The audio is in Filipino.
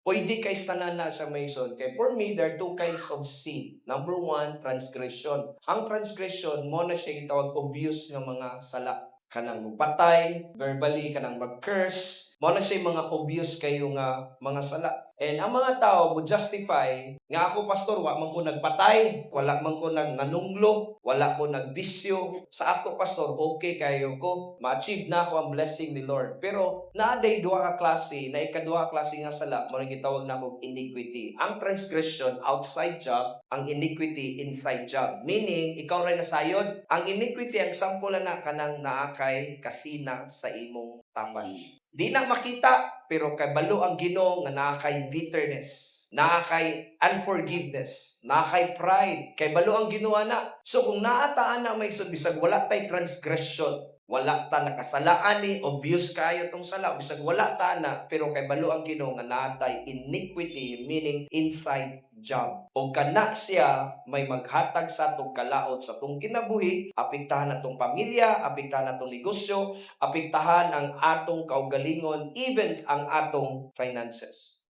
Pwede kay tanan sa mayson. Kay for me, there are two kinds of sin. Number one, transgression. Ang transgression, mo na siya gitawag obvious nga mga sala. Kanang mupatay, verbally, kanang mag-curse. Mo na siya mga obvious kayo nga mga sala. And ang mga tao mo justify nga ako pastor wa man ko nagpatay, wala man ko nanunglo, wala ko nagbisyo. Sa ako pastor okay kayo ko, ma-achieve na ako ang blessing ni Lord. Pero naaday duha ka klase, na ikaduha ka klase nga sala mo gitawag namo iniquity. Ang transgression outside job, ang iniquity inside job. Meaning ikaw ray nasayod, ang iniquity ang sample na kanang naakay kasina sa imong tapan. Di na makita, pero kay balo ang Ginoo nga naa kay bitterness, naa kay unforgiveness, naa kay pride, kay balo ang Ginoo na. So kung naataan na may bisag wala tay transgression, wala ta nakasalaan ni obvious kayo tong sala, bisag wala ta na, pero kay balo ang Ginoo nga naa tay iniquity, meaning inside job. O kana siya may maghatag sa atong kalaot sa atong kinabuhi, apektahan atong pamilya, apektahan atong negosyo, apektahan ang atong kaugalingon, even ang atong finances.